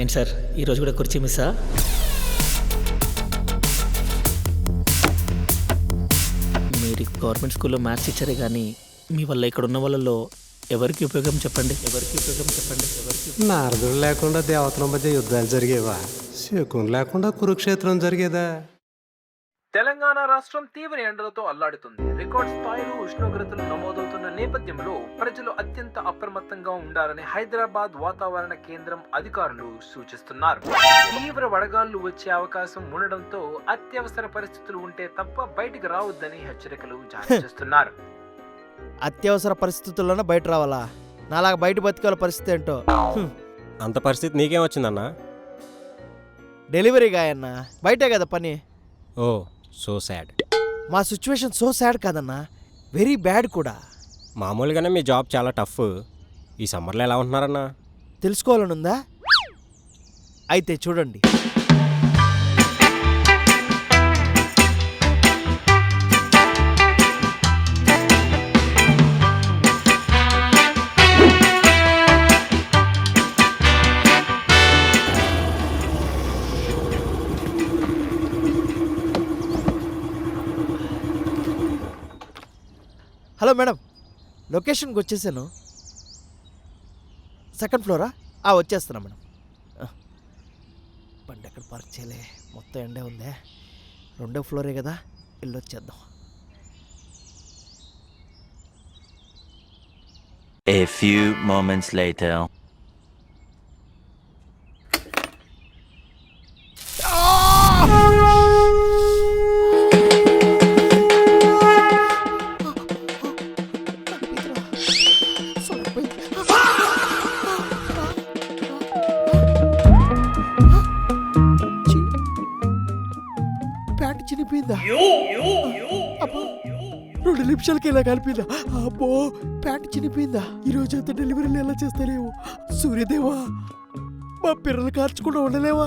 ఏంటి సార్ ఈరోజు కూడా కుర్చీ మిస్సా? మీరు గవర్నమెంట్ స్కూల్లో మ్యాథ్స్ టీచరే కానీ మీ వల్ల ఇక్కడ ఉన్న వాళ్ళలో ఎవరికి ఉపయోగం చెప్పండి? నారదుడు లేకుండా దేవతల మధ్య యుద్ధాలు జరిగేవా? శకున్ లేకుండా కురుక్షేత్రం జరిగేదా? తెలంగాణ రాష్ట్రం తీవ్ర ఎండలతో అల్లాడుతుంది. రికార్డ్ స్థాయిలో ఉష్ణోగ్రతలు నమోదవుతున్న నేపథ్యంలో ప్రజలు అత్యంత అప్రమత్తంగా ఉండాలని హైదరాబాద్ వాతావరణ కేంద్రం అధికారులు సూచిస్తున్నారు. తీవ్ర వడగాళ్లు వచ్చే అవకాశం ఉండడంతో అత్యవసర పరిస్థితులు ఉంటే తప్ప బయటికి రావద్దని హెచ్చరికలు జారీ చేస్తున్నారు. అత్యవసర పరిస్థితుల్లోనే బయట రావాలా? నాలాగా బయట బతికాల పరిస్థితి ఏంటో. అంత పరిస్థితి నీకేం వచ్చిందన్నా? డెలివరీ గాయన్నా, బయటే కదా పని. ఓ సో సాడ్. మా సిచ్యువేషన్ సో సాడ్ కాదన్నా, వెరీ బ్యాడ్ కూడా. మామూలుగానే మీ జాబ్ చాలా టఫ్. ఈ సమ్మర్లో ఎలా ఉంటున్నారన్నా? తెలుసుకోవాలనుందా? అయితే చూడండి. హలో మేడం, లొకేషన్కి వచ్చేసాను. Second flora? వచ్చేస్తున్నా మేడం. బండి ఎక్కడ పార్క్ చేయలే, మొత్తం ఎండే ఉందే. 2వ ఫ్లోరే కదా, ఇల్లు వచ్చేద్దాం. A few moments later. Pant చినిపోయిందా? 2 నిమిషాలకి ఇలా కలిపిందా? అబ్బో, ప్యాంట్ చినిపోయిందా? ఈరోజు అంతా డెలివరీలు ఎలా చేస్తారేమో. సూర్యదేవా, మా పిల్లలు కార్చకుండా ఉండలేవా?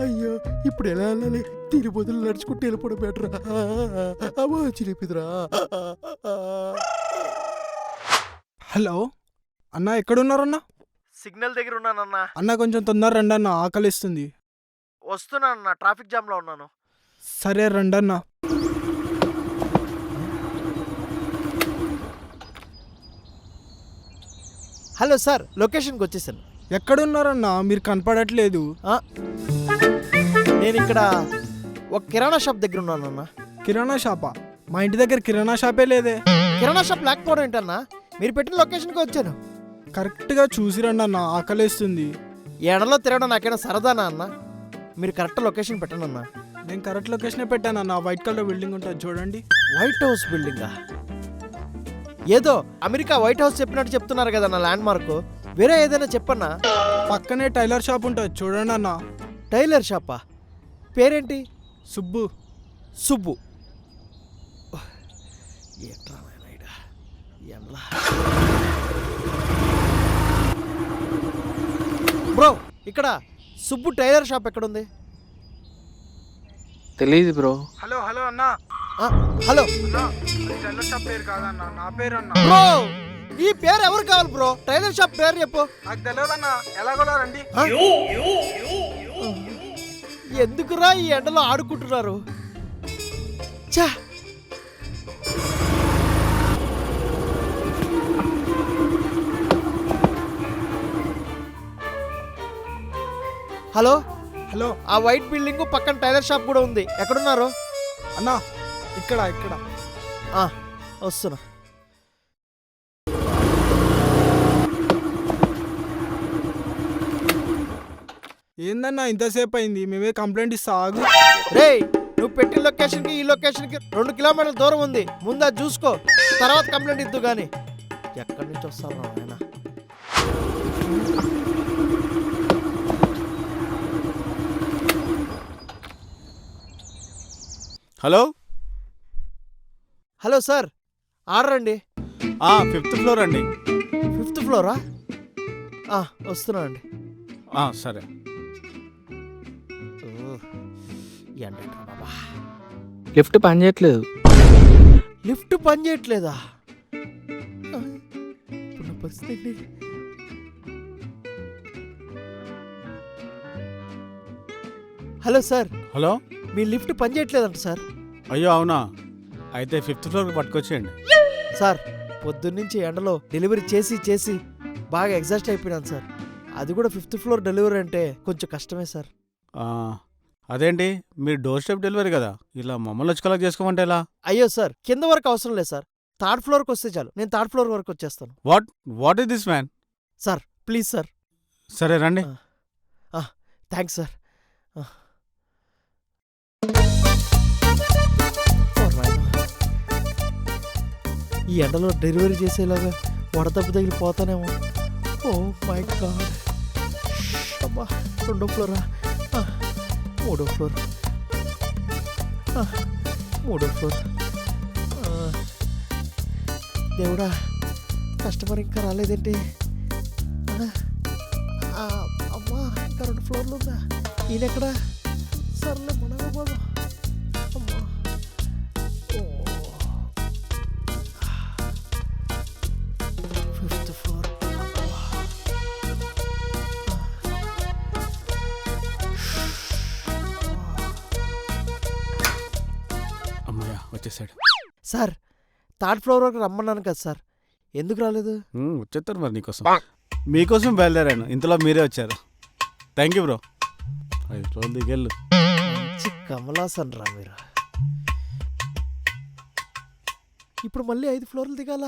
అయ్యో, ఇప్పుడు ఎలా వెళ్ళాలి? దీని బదులు నడుచుకుంటూ వెళ్ళిపోవడం బెటరా? అమ్మో, చినిపోయిందిరా. హలో అన్న, ఎక్కడున్నారన్నా? సిగ్నల్ దగ్గర ఉన్నానన్నా. అన్న కొంచెం తొందర రండి అన్న, ఆకలిస్తుంది. వస్తున్నానన్నా, ట్రాఫిక్ జామ్లో ఉన్నాను. సరే రండి అన్న. హలో సార్, లొకేషన్కి వచ్చేసాను. ఎక్కడున్నారన్నా? మీరు కనపడట్లేదు. నేను ఇక్కడ ఒక కిరాణా షాప్ దగ్గర ఉన్నానన్నా. కిరాణా షాపా? మా ఇంటి దగ్గర కిరాణా షాపే లేదే. కిరాణా షాప్ లేకపోవడం ఏంటన్నా? మీరు పెట్టిన లొకేషన్కి వచ్చాను. కరెక్ట్గా చూసి రండి అన్న, ఆకలిస్తుంది. ఎడలో తిరగడం నాకైనా సరదానా అన్న? మీరు కరెక్ట్ లొకేషన్ పెట్టండి అన్న. నేను కరెక్ట్ లొకేషనే పెట్టానన్న. వైట్ కలర్ బిల్డింగ్ ఉంటుంది చూడండి. వైట్ హౌస్ బిల్డింగా? ఏదో అమెరికా వైట్ హౌస్ చెప్పినట్టు చెప్తున్నారు కదన్న ల్యాండ్ మార్క్. వేరే ఏదైనా చెప్పన్నా? పక్కనే టైలర్ షాప్ ఉంటుంది చూడండి అన్న. టైలర్ షాపా? పేరేంటి? సుబ్బు. సుబ్బు. బ్రో, ఇక్కడ సుబ్బు టైలర్ షాప్ ఎక్కడుంది? తెలీదు బ్రో. హలో హలో అన్న. హలో టైలర్ షాప్ పేరు కాదన్న, నా పేరు అన్న. బ్రో, ఈ పేరు ఎవరు కావాలి బ్రో? టైలర్ షాప్ పేరు చెప్పు. నాకు తెలియదన్న, ఎలాగోలా రండి. ఎందుకురా ఈ ఎండలో ఆడుకుంటున్నారు? ఛా! హలో హలో, ఆ వైట్ బిల్డింగ్ పక్కన టైలర్ షాప్ కూడా ఉంది. ఎక్కడున్నారు అన్న? ఇక్కడ ఇక్కడ వస్తున్నా. ఏందన్నా ఇంతసేపు అయింది? మేమే కంప్లైంట్ ఇస్తా, ఆగు. రేయ్, నువ్వు పెట్టిన లొకేషన్కి ఈ లొకేషన్కి 2 కిలోమీటర్ల దూరం ఉంది. ముందు అది చూసుకో, తర్వాత కంప్లైంట్ ఇద్దు కానీ. ఎక్కడి నుంచి వస్తాను ఆయన? హలో హలో సార్, ఆర్డర్ అండి. 5th ఫ్లోర్ అండి. 5th flora? వస్తున్నా అండి. సరే. బాబా, లిఫ్ట్ పని చేయట్లేదు. లిఫ్ట్ పని చేయట్లేదా? పరిస్థితి వస్తుందండి. హలో సార్, హలో మీ లిఫ్ట్ పనిచేయట్లేదంట సార్. అయ్యో అవునా, అయితే 5th ఫ్లోర్కి పట్టుకొచ్చేయండి. సార్ పొద్దున్నుంచి ఎండలో డెలివరీ చేసి చేసి బాగా ఎగ్జాస్ట్ అయిపోయినాను సార్. అది కూడా 5th ఫ్లోర్ డెలివరీ అంటే కొంచెం కష్టమే సార్. ఆ, అదేంటి మీరు డోర్ స్టెప్ డెలివరీ కదా, ఇలా మమ్మల్ని వచ్చి కలెక్ట్ చేసుకోమంటే ఎలా? అయ్యో సార్, కింద వరకు అవసరం లేదు సార్. 3rd ఫ్లోర్కి వస్తే చాలు, నేను 3rd ఫ్లోర్ వరకు వచ్చేస్తాను. What is this man? Sir please sir. సరే రండి. Thanks sir. ఈ ఎండలో డెలివరీ చేసేలాగా వడదెబ్బ తగిలిపోతానేమో. ఓ మై గాడ్. అబ్బా, 2వ ఫ్లోరా, 3వ ఫ్లోర్, 3వ ఫ్లోర్. దేవుడా, కస్టమర్ ఇంకా రాలేదేంటి? అమ్మా, ఇంకా 2 ఫ్లోర్లు ఉందా? ఈయనెక్కడా? సర్లే మనగా పోదాం. అమ్మా, 5th ఫ్లోర్. అమ్మయ్య వచ్చేసాడు. సార్ 3rd ఫ్లోర్ వరకు రమ్మన్నాను కదా సార్, ఎందుకు రాలేదు? వచ్చేస్తారు మరి నీకోసం. మీకోసం బయలుదేరాను, ఇంతలో మీరే వచ్చారు. Thank you bro. 5 ఫ్లోర్ దిగెళ్ళు. మంచి కమలాసన్ రా మీరు. ఇప్పుడు మళ్ళీ 5 ఫ్లోర్లు దిగాల.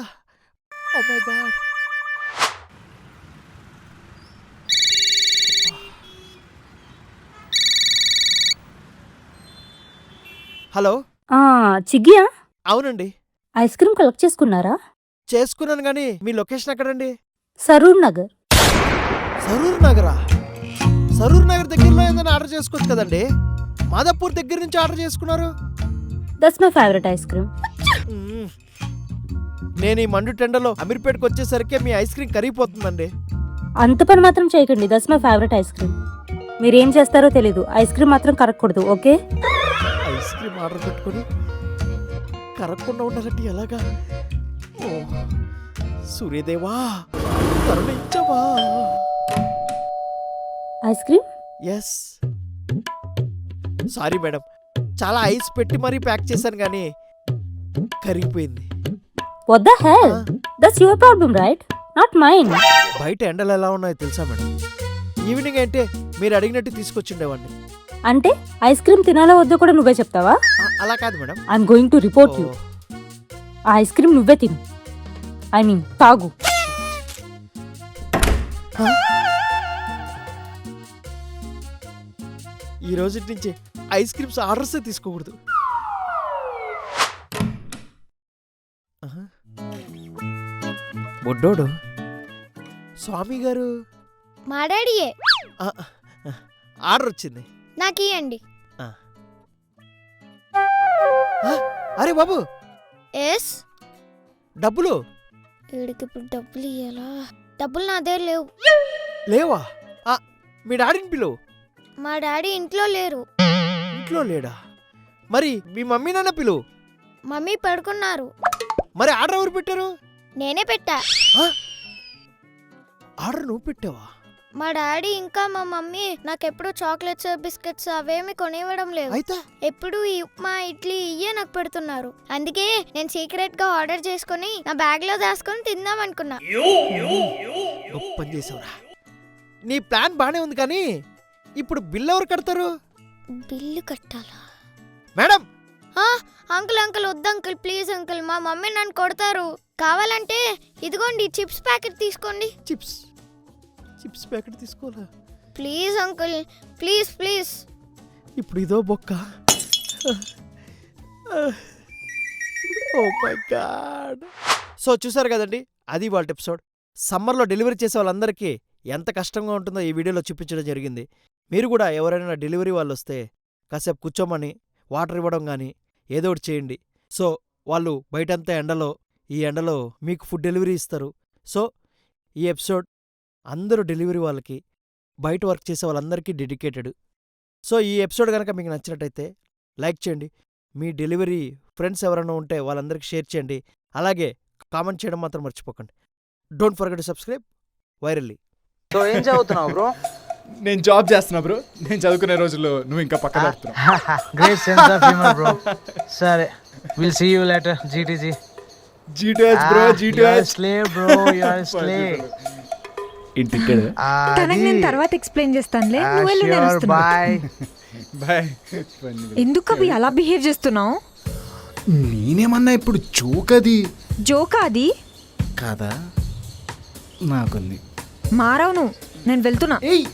Oh my god. హలో, చిగ్గియా, అవునండి. ఐస్ క్రీమ్ కలెక్ట్ చేసుకున్నారా? చేసుకున్నాను కానీ మీ లొకేషన్ ఎక్కడండి? సరూర్ నగర్. సరూర్ నగరా? సరూర్ నగర్ దగ్గరలో ఏదైనా ఆర్డర్ చేసుకోవచ్చు కదండి. మాదాపూర్ దగ్గర నుంచి ఆర్డర్ చేసుకున్నారు. That's my favourite ice cream. మ్మ్. నేను ఈ మండు టెండలో అమీర్పేటకు వచ్చేసరికి మీ ఐస్ క్రీమ్ కరిగిపోతుందండి. అంత పని మాత్రం చేయకండి. That's my favourite ice cream. మీరేం చేస్తారో తెలీదు, ఐస్ క్రీమ్ మాత్రం కరగకూడదు, ఓకే? ఐస్ క్రీమ్ ఆర్డర్ పెట్టుకొని కరగకుండా ఉండాలంటే ఎలాగా? ఓ సూర్యదేవా, కరుణించవా. Ice cream? Yes. Sorry madam, చాలా ఐస్ పెట్టి మరీ ప్యాక్ చేశాను కానీ కరిగిపోయింది. What the hell? That's your problem right, not mine. బయట ఎండలు ఎలా ఉన్నాయో తెలుసా మేడం? ఈవినింగ్ అంటే మీరు అడిగినట్టు తీసుకొచ్చిండేవాడిని. అంటే ఐస్ క్రీమ్ తినాలో వద్దో కూడా నువ్వే చెప్తావా? అలా కాదు madam. I'm going to report you. ఆ ఐస్ క్రీమ్ నువ్వే తిను, ఐ మీన్ తాగు. ఈ రోజు నుంచి ఐస్ క్రీమ్స్ ఆర్డర్సే తీసుకోకూడదు. బొడ్డోడు స్వామి గారు, మా డాడీయే. ఆర్డర్ వచ్చింది. నాకు ఇయ్యండి. అరే బాబు, ఎస్. డబ్బులు వీడికి ఇప్పుడు డబ్బులు ఇయ్యాలా? డబ్బులు నా దగ్గర లేవు. లేవా? మీ డాడీని పిలువు. మా డాడీ ఇంట్లో లేరు. ఇంట్లో లేడా? మరి మీ మమ్మీ నాన్న పిలువు. మమ్మీ పడుకున్నారు. మరి ఆర్డర్ ఎవరు పెట్టారు? నేనే పెట్టా. ఆర్డర్ నువ్వు పెట్టావా? మా డాడీ ఇంకా మా మమ్మీ నాకెప్పుడు చాక్లెట్స్ బిస్కెట్స్ అవేమి కొనివ్వడం లేదు. అయితే ఎప్పుడు ఈ ఉప్మా ఇడ్లీ ఇయ్యే నాకు పెడుతున్నారు. అందుకే నేను సీక్రెట్ గా ఆర్డర్ చేసుకుని నా బ్యాగ్ లో దాచుకొని తిందాం అనుకున్నా. గొప్ప పని చేసావురా. నీ ప్లాన్ బానే ఉంది కానీ ఇప్పుడు బిల్ ఎవరు కడతారు? బిల్లు కట్టాలా? మేడం, అంకుల్ అంకుల్ వద్దు అంకుల్, ప్లీజ్ అంకుల్, మా మమ్మీ నన్ను కొడతారు. కావాలంటే ఇదిగోండి చిప్స్ ప్యాకెట్ తీసుకోండి. చిప్స్ ప్యాకెట్ తీసుకోవాలా? Please uncle, please please. ఇప్పుడు ఇదో బొక్క. ఓ మై గాడ్. సో చూసారు కదండి, అది వాళ్ళ ఎపిసోడ్. సమ్మర్లో డెలివరీ చేసే వాళ్ళందరికీ ఎంత కష్టంగా ఉంటుందో ఈ వీడియోలో చూపించడం జరిగింది. మీరు కూడా ఎవరైనా డెలివరీ వాళ్ళు వస్తే కాసేపు కూర్చోమని వాటర్ ఇవ్వడం కానీ ఏదో ఒకటి చేయండి. సో వాళ్ళు బయటంతా ఎండలో, ఈ ఎండలో మీకు ఫుడ్ డెలివరీ ఇస్తారు. సో ఈ ఎపిసోడ్ అందరూ డెలివరీ వాళ్ళకి, బయట వర్క్ చేసే వాళ్ళందరికీ డెడికేటెడ్. సో ఈ ఎపిసోడ్ కనుక మీకు నచ్చినట్టయితే లైక్ చేయండి. మీ డెలివరీ ఫ్రెండ్స్ ఎవరైనా ఉంటే వాళ్ళందరికీ షేర్ చేయండి. అలాగే కామెంట్ చేయడం మాత్రం మర్చిపోకండి. Don't forget to subscribe virally. So ఏం చదువుతున్నావు బ్రో? నేను జాబ్ చేస్తున్నా బ్రో. నేను చదువుకునే రోజుల్లో నువ్వు ఇంకా పక్కన పెడుతున్నావు. Great sense of humour bro. సరే, will see you later. GTG. GTH bro, GTH. Slave bro, you are slave. ఇంటికెడు. తనకి నేను తర్వాత ఎక్స్ప్లెయిన్ చేస్తానులే. నువ్వు వెళ్ళు, నేను వస్తున్నా. బాయ్. బాయ్. ఎందుకు అవి అలా బిహేవ్ చేస్తున్నావు? నేనేమన్నా ఇప్పుడు జోక్ అది జోకా అది? కాదా? నాకుంది. మారవు నువ్వు. నేను వెళ్తున్నా. ఏయ్